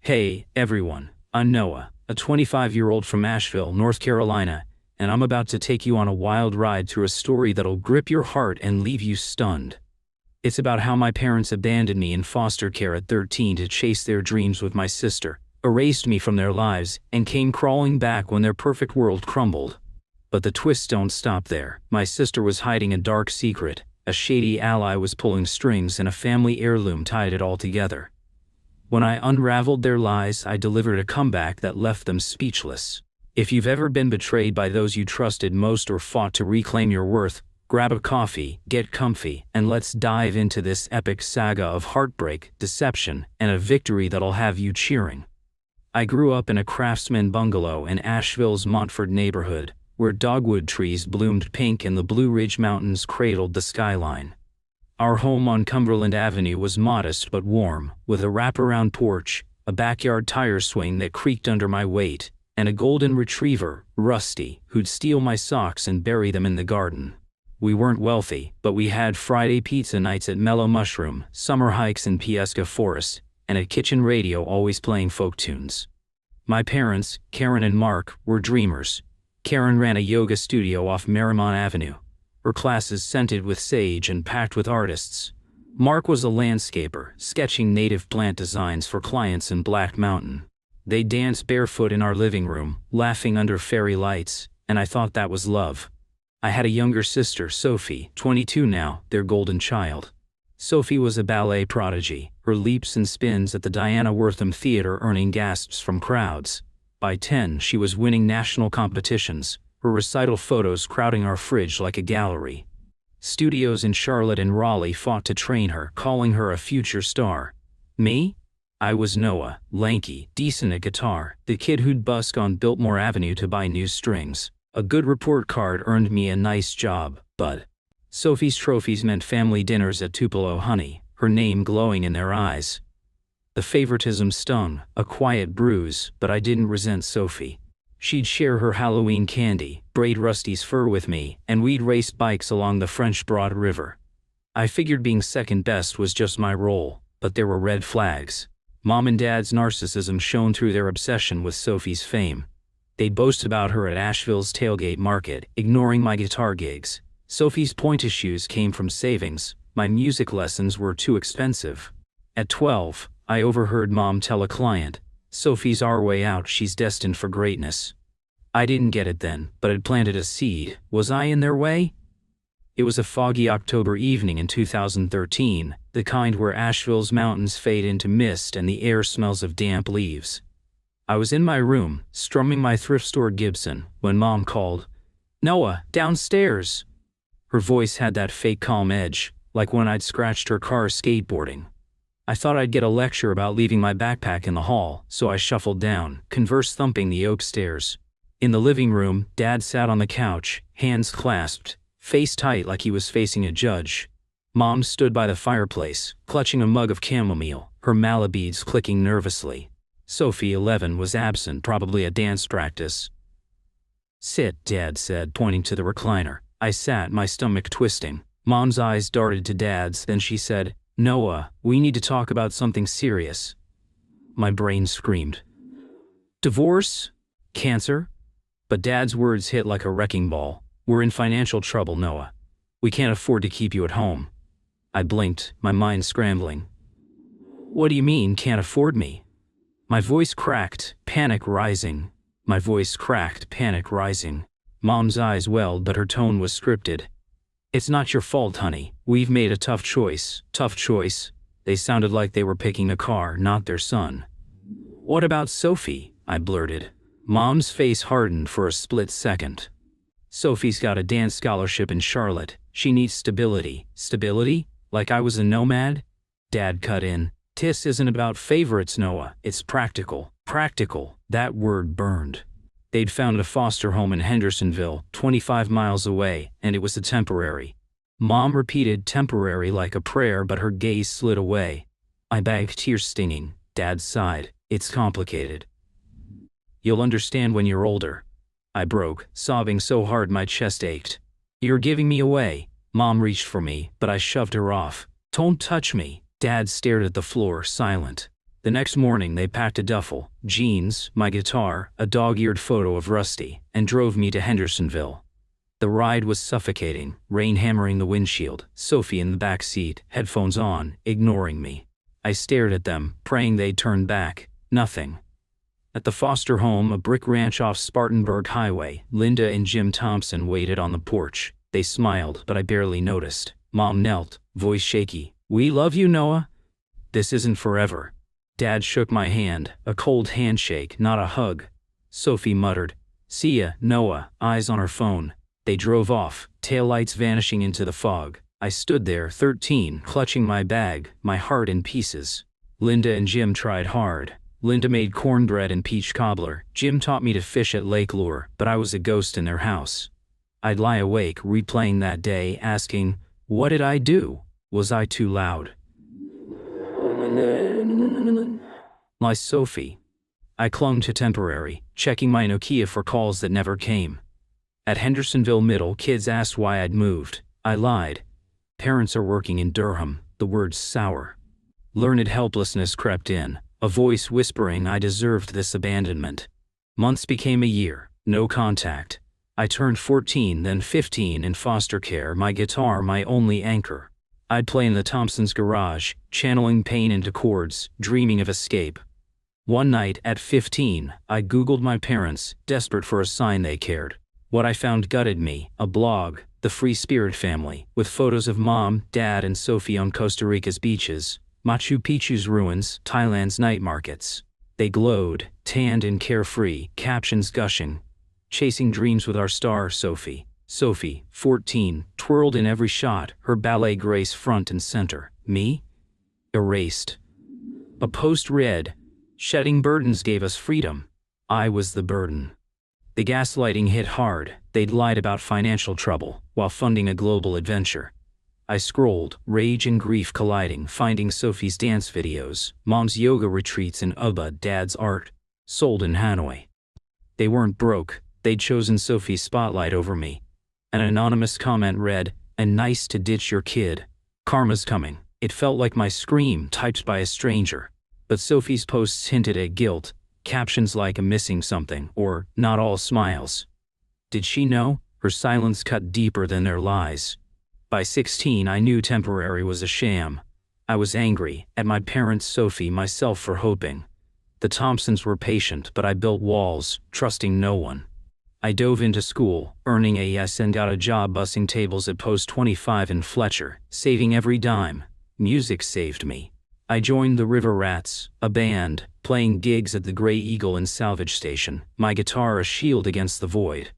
Hey, everyone, I'm Noah, a 25-year-old from Asheville, North Carolina, and I'm about to take you on a wild ride through a story that'll grip your heart and leave you stunned. It's about how my parents abandoned me in foster care at 13 to chase their dreams with my sister, erased me from their lives, and came crawling back when their perfect world crumbled. But the twists don't stop there. My sister was hiding a dark secret, a shady ally was pulling strings, and a family heirloom tied it all together. When I unraveled their lies, I delivered a comeback that left them speechless. If you've ever been betrayed by those you trusted most or fought to reclaim your worth, grab a coffee, get comfy, and let's dive into this epic saga of heartbreak, deception, and a victory that'll have you cheering. I grew up in a craftsman bungalow in Asheville's Montford neighborhood, where dogwood trees bloomed pink and the Blue Ridge Mountains cradled the skyline. Our home on Cumberland Avenue was modest but warm, with a wraparound porch, a backyard tire swing that creaked under my weight, and a golden retriever, Rusty, who'd steal my socks and bury them in the garden. We weren't wealthy, but we had Friday pizza nights at Mellow Mushroom, summer hikes in Piesca Forest, and a kitchen radio always playing folk tunes. My parents, Karen and Mark, were dreamers. Karen ran a yoga studio off Marymount Avenue, her classes scented with sage and packed with artists. Mark was a landscaper, sketching native plant designs for clients in Black Mountain. They danced barefoot in our living room, laughing under fairy lights, and I thought that was love. I had a younger sister, Sophie, 22 now, their golden child. Sophie was a ballet prodigy, her leaps and spins at the Diana Wortham Theater earning gasps from crowds. By 10, she was winning national competitions, her recital photos crowding our fridge like a gallery. Studios in Charlotte and Raleigh fought to train her, calling her a future star. Me? I was Noah, lanky, decent at guitar, the kid who'd busk on Biltmore Avenue to buy new strings. A good report card earned me a nice job, but Sophie's trophies meant family dinners at Tupelo Honey, her name glowing in their eyes. The favoritism stung, a quiet bruise, but I didn't resent Sophie. She'd share her Halloween candy, braid Rusty's fur with me, and we'd race bikes along the French Broad River. I figured being second best was just my role, but there were red flags. Mom and Dad's narcissism shone through their obsession with Sophie's fame. They'd boast about her at Asheville's tailgate market, ignoring my guitar gigs. Sophie's pointy shoes came from savings. My music lessons were too expensive. At 12, I overheard Mom tell a client, "Sophie's our way out, she's destined for greatness." I didn't get it then, but it planted a seed. Was I in their way? It was a foggy October evening in 2013, the kind where Asheville's mountains fade into mist and the air smells of damp leaves. I was in my room, strumming my thrift store Gibson, when Mom called, "Noah, downstairs." Her voice had that fake calm edge, like when I'd scratched her car skateboarding. I thought I'd get a lecture about leaving my backpack in the hall, so I shuffled down, converse thumping the oak stairs. In the living room, Dad sat on the couch, hands clasped, face tight like he was facing a judge. Mom stood by the fireplace, clutching a mug of chamomile, her mallet clicking nervously. Sophie, 11, was absent, probably at dance practice. "Sit," Dad said, pointing to the recliner. I sat, my stomach twisting. Mom's eyes darted to Dad's, then she said, "Noah, we need to talk about something serious." My brain screamed. "Divorce? Cancer?" But Dad's words hit like a wrecking ball. "We're in financial trouble, Noah. We can't afford to keep you at home." I blinked, my mind scrambling. "What do you mean, can't afford me?" My voice cracked, panic rising. My voice cracked, panic rising. Mom's eyes welled, but her tone was scripted. "It's not your fault, honey. We've made a tough choice." Tough choice? They sounded like they were picking a car, not their son. "What about Sophie?" I blurted. Mom's face hardened for a split second. "Sophie's got a dance scholarship in Charlotte. She needs stability." Stability? Like I was a nomad? Dad cut in. "This isn't about favorites, Noah. It's practical." Practical. That word burned. They'd found a foster home in Hendersonville, 25 miles away, and it was a temporary. Mom repeated temporary like a prayer, but her gaze slid away. I begged, tears stinging. Dad sighed. "It's complicated. You'll understand when you're older." I broke, sobbing so hard my chest ached. "You're giving me away." Mom reached for me, but I shoved her off. "Don't touch me." Dad stared at the floor, silent. The next morning they packed a duffel, jeans, my guitar, a dog-eared photo of Rusty, and drove me to Hendersonville. The ride was suffocating, rain hammering the windshield, Sophie in the back seat, headphones on, ignoring me. I stared at them, praying they'd turn back. Nothing. At the foster home, a brick ranch off Spartanburg Highway, Linda and Jim Thompson waited on the porch. They smiled, but I barely noticed. Mom knelt, voice shaky. "We love you, Noah. This isn't forever." Dad shook my hand, a cold handshake, not a hug. Sophie muttered, "See ya, Noah," eyes on her phone. They drove off, taillights vanishing into the fog. I stood there, 13, clutching my bag, my heart in pieces. Linda and Jim tried hard. Linda made cornbread and peach cobbler. Jim taught me to fish at Lake Lure, but I was a ghost in their house. I'd lie awake, replaying that day, asking, what did I do? Was I too loud? Like Sophie. I clung to temporary, checking my Nokia for calls that never came. At Hendersonville Middle, kids asked why I'd moved. I lied. Parents are working in Durham. The words sour. Learned helplessness crept in, a voice whispering I deserved this abandonment. Months became a year, no contact. I turned 14, then 15 in foster care, my guitar my only anchor. I'd play in the Thompsons' garage, channeling pain into chords, dreaming of escape. One night, at 15, I Googled my parents, desperate for a sign they cared. What I found gutted me, a blog, The Free Spirit Family, with photos of Mom, Dad, and Sophie on Costa Rica's beaches, Machu Picchu's ruins, Thailand's night markets. They glowed, tanned and carefree, captions gushing. Chasing dreams with our star, Sophie. Sophie, 14, twirled in every shot, her ballet grace front and center. Me? Erased. A post read, "Shedding burdens gave us freedom." I was the burden. The gaslighting hit hard. They'd lied about financial trouble, while funding a global adventure. I scrolled, rage and grief colliding, finding Sophie's dance videos, Mom's yoga retreats in Ubud, Dad's art, sold in Hanoi. They weren't broke. They'd chosen Sophie's spotlight over me. An anonymous comment read, "And nice to ditch your kid. Karma's coming." It felt like my scream typed by a stranger. But Sophie's posts hinted at guilt, captions like "I'm missing something" or "not all smiles." Did she know? Her silence cut deeper than their lies. By 16, I knew temporary was a sham. I was angry, at my parents, Sophie, myself for hoping. The Thompsons were patient, but I built walls, trusting no one. I dove into school, earning AS, and got a job bussing tables at Post 25 in Fletcher, saving every dime. Music saved me. I joined the River Rats, a band, playing gigs at the Grey Eagle and Salvage Station, my guitar a shield against the void.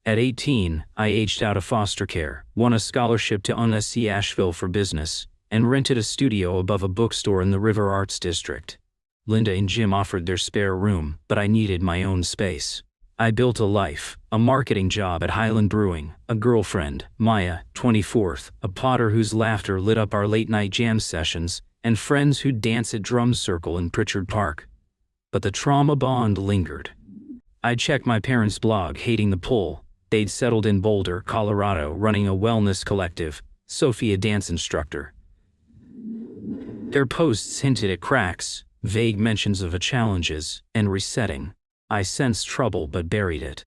At 18, I aged out of foster care, won a scholarship to UNSC Asheville for business, and rented a studio above a bookstore in the River Arts District. Linda and Jim offered their spare room, but I needed my own space. I built a life, a marketing job at Highland Brewing, a girlfriend, Maya, 24th, a potter whose laughter lit up our late-night jam sessions, and friends who'd dance at Drum Circle in Pritchard Park. But the trauma bond lingered. I'd check my parents' blog, hating the pull. They'd settled in Boulder, Colorado, running a wellness collective, Sophie a dance instructor. Their posts hinted at cracks, vague mentions of challenges, and resetting. I sensed trouble but buried it.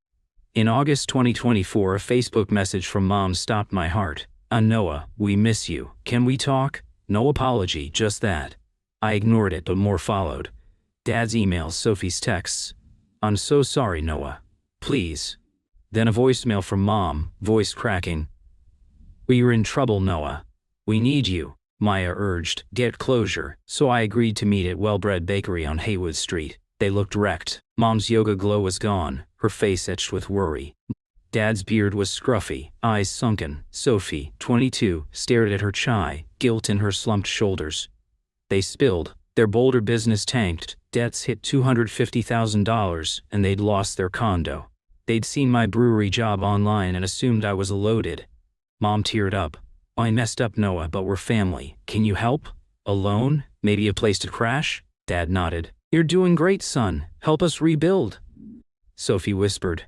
In August 2024, a Facebook message from Mom stopped my heart. "Noah, we miss you. Can we talk?" No apology, just that. I ignored it, but more followed. Dad's emails, Sophie's texts. "I'm so sorry, Noah. Please." Then a voicemail from Mom, voice cracking. "We're in trouble, Noah. We need you." Maya urged, "Get closure," so I agreed to meet at Well-Bred Bakery on Haywood Street. They looked wrecked. Mom's yoga glow was gone, her face etched with worry. Dad's beard was scruffy, eyes sunken. Sophie, 22, stared at her chai, guilt in her slumped shoulders. They spilled. Their Boulder business tanked, debts hit $250,000, and they'd lost their condo. They'd seen my brewery job online and assumed I was loaded. Mom teared up. "I messed up, Noah, but we're family. Can you help? A loan? Maybe a place to crash?" Dad nodded. "You're doing great, son. Help us rebuild." Sophie whispered,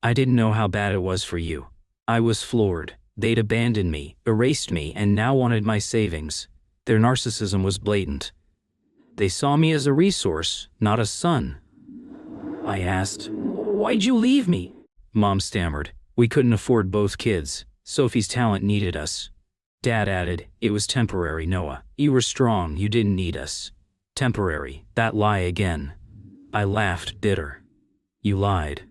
"I didn't know how bad it was for you." I was floored. They'd abandoned me, erased me, and now wanted my savings. Their narcissism was blatant. They saw me as a resource, not a son. I asked, "Why'd you leave me?" Mom stammered, "We couldn't afford both kids. Sophie's talent needed us." Dad added, "It was temporary, Noah. You were strong, you didn't need us." Temporary, that lie again. I laughed, bitter. "You lied.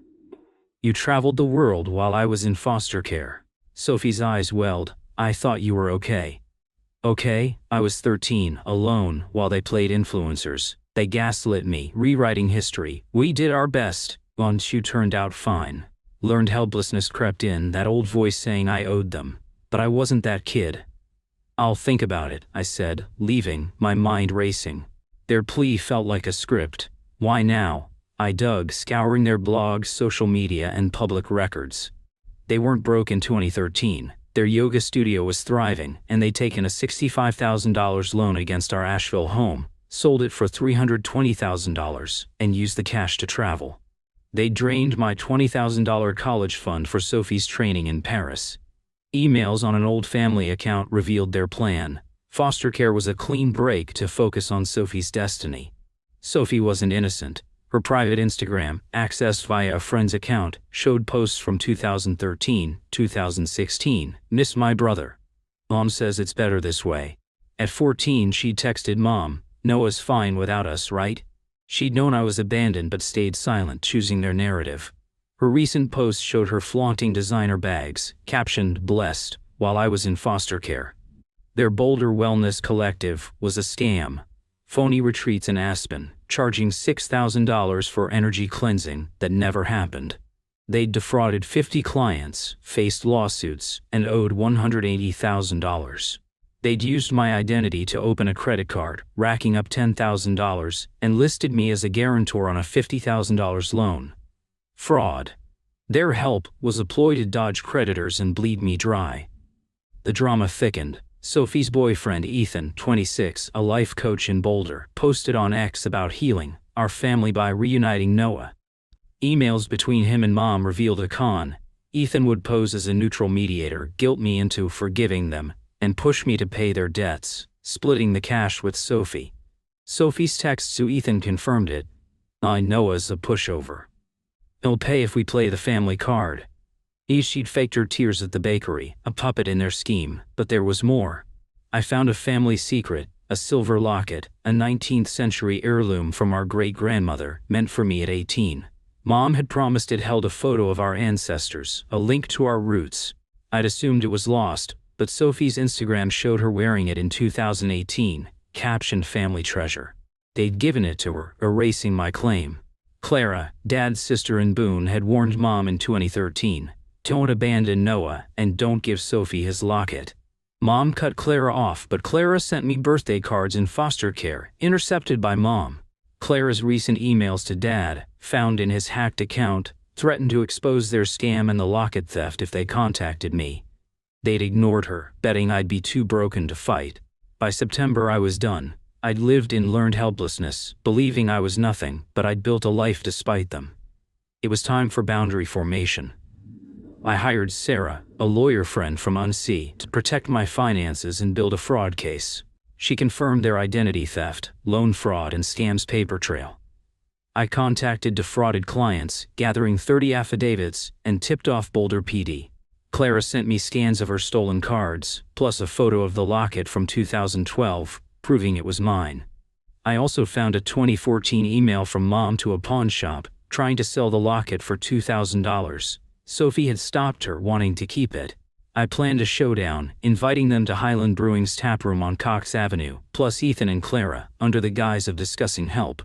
You traveled the world while I was in foster care." Sophie's eyes welled. "I thought you were okay." Okay, I was 13, alone, while they played influencers. They gaslit me, rewriting history. We did our best. Once you turned out fine. Learned helplessness crept in, that old voice saying I owed them. But I wasn't that kid. "I'll think about it," I said, leaving, my mind racing. Their plea felt like a script. Why now? I dug, scouring their blogs, social media, and public records. They weren't broke in 2013. Their yoga studio was thriving, and they'd taken a $65,000 loan against our Asheville home, sold it for $320,000, and used the cash to travel. They drained my $20,000 college fund for Sophie's training in Paris. Emails on an old family account revealed their plan. Foster care was a clean break to focus on Sophie's destiny. Sophie wasn't innocent. Her private Instagram, accessed via a friend's account, showed posts from 2013, 2016. "Miss my brother. Mom says it's better this way." At 14, she texted Mom, "Noah's fine without us, right?" She'd known I was abandoned but stayed silent, choosing their narrative. Her recent post showed her flaunting designer bags, captioned "Blessed," while I was in foster care. Their Boulder Wellness Collective was a scam. Phony retreats in Aspen, charging $6,000 for energy cleansing that never happened. They'd defrauded 50 clients, faced lawsuits, and owed $180,000. They'd used my identity to open a credit card, racking up $10,000, and listed me as a guarantor on a $50,000 loan. Fraud. Their help was a ploy to dodge creditors and bleed me dry. The drama thickened. Sophie's boyfriend Ethan, 26, a life coach in Boulder, posted on X about healing our family by reuniting Noah. Emails between him and Mom revealed a con. Ethan would pose as a neutral mediator, guilt me into forgiving them, and push me to pay their debts, splitting the cash with Sophie. Sophie's texts to Ethan confirmed it. Noah's a pushover. He'll pay if we play the family card. She'd faked her tears at the bakery, a puppet in their scheme, but there was more. I found a family secret, a silver locket, a 19th century heirloom from our great-grandmother, meant for me at 18. Mom had promised it held a photo of our ancestors, a link to our roots. I'd assumed it was lost, but Sophie's Instagram showed her wearing it in 2018, captioned "Family Treasure." They'd given it to her, erasing my claim. Clara, Dad's sister in Boone, had warned Mom in 2013. "Don't abandon Noah, and don't give Sophie his locket." Mom cut Clara off, but Clara sent me birthday cards in foster care, intercepted by Mom. Clara's recent emails to Dad, found in his hacked account, threatened to expose their scam and the locket theft if they contacted me. They'd ignored her, betting I'd be too broken to fight. By September I was done. I'd lived in learned helplessness, believing I was nothing, but I'd built a life despite them. It was time for boundary formation. I hired Sarah, a lawyer friend from Unsee, to protect my finances and build a fraud case. She confirmed their identity theft, loan fraud, and scams paper trail. I contacted defrauded clients, gathering 30 affidavits, and tipped off Boulder PD. Clara sent me scans of her stolen cards, plus a photo of the locket from 2012, proving it was mine. I also found a 2014 email from Mom to a pawn shop, trying to sell the locket for $2,000. Sophie had stopped her, wanting to keep it. I planned a showdown, inviting them to Highland Brewing's taproom on Cox Avenue, plus Ethan and Clara, under the guise of discussing help.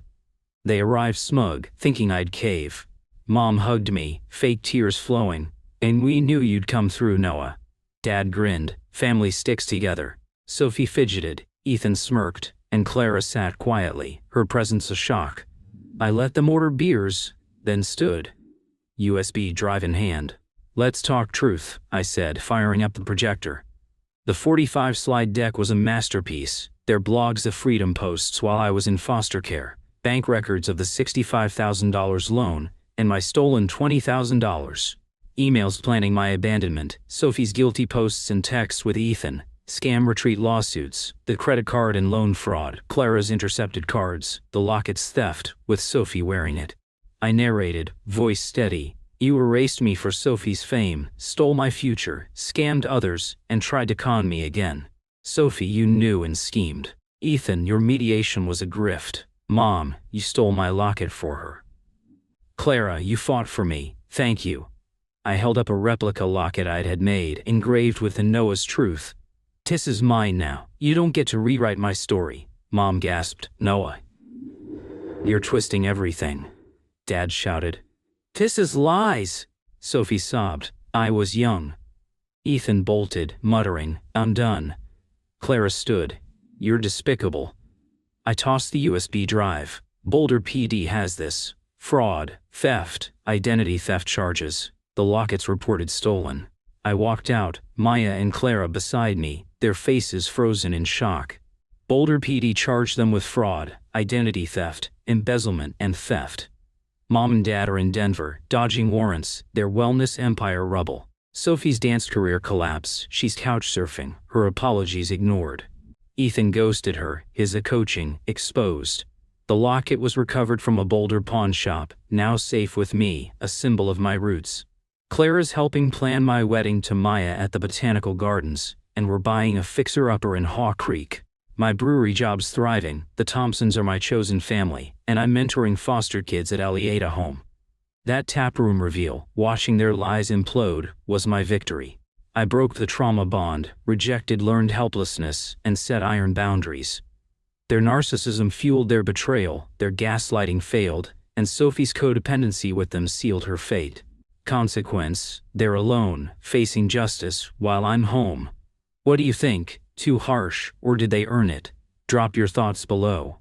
They arrived smug, thinking I'd cave. Mom hugged me, fake tears flowing. "And we knew you'd come through, Noah." Dad grinned. "Family sticks together." Sophie fidgeted, Ethan smirked, and Clara sat quietly, her presence a shock. I let them order beers, then stood, USB drive in hand. "Let's talk truth," I said, firing up the projector. The 45 slide deck was a masterpiece, their blogs of freedom posts while I was in foster care, bank records of the $65,000 loan, and my stolen $20,000. Emails planning my abandonment, Sophie's guilty posts and texts with Ethan, Scam retreat lawsuits, the credit card and loan fraud, Clara's intercepted cards, the locket's theft, with Sophie wearing it. I narrated, voice steady. You erased me for Sophie's fame, stole my future, scammed others, and tried to con me again. Sophie, you knew and schemed. Ethan, your mediation was a grift. Mom, you stole my locket for her. Clara, you fought for me, thank you. I held up a replica locket I had made, engraved with the Noah's truth. This is mine now. You don't get to rewrite my story. Mom gasped. Noah. You're twisting everything. Dad shouted. This is lies. Sophie sobbed. I was young. Ethan bolted, muttering, I'm done. Clara stood. You're despicable. I tossed the USB drive. Boulder PD has this. Fraud, theft, identity theft charges. The lockets reported stolen. I walked out, Maya and Clara beside me, their faces frozen in shock. Boulder PD charged them with fraud, identity theft, embezzlement, and theft. Mom and Dad are in Denver, dodging warrants, their wellness empire rubble. Sophie's dance career collapsed, she's couch surfing, her apologies ignored. Ethan ghosted her, his coaching exposed. The locket was recovered from a Boulder pawn shop, now safe with me, a symbol of my roots. Clara's helping plan my wedding to Maya at the Botanical Gardens, and we're buying a fixer-upper in Haw Creek. My brewery job's thriving, the Thompsons are my chosen family, and I'm mentoring foster kids at Alieta Home. That taproom reveal, watching their lies implode, was my victory. I broke the trauma bond, rejected learned helplessness, and set iron boundaries. Their narcissism fueled their betrayal, their gaslighting failed, and Sophie's codependency with them sealed her fate. Consequence, they're alone, facing justice, while I'm home. What do you think? Too harsh, or did they earn it? Drop your thoughts below.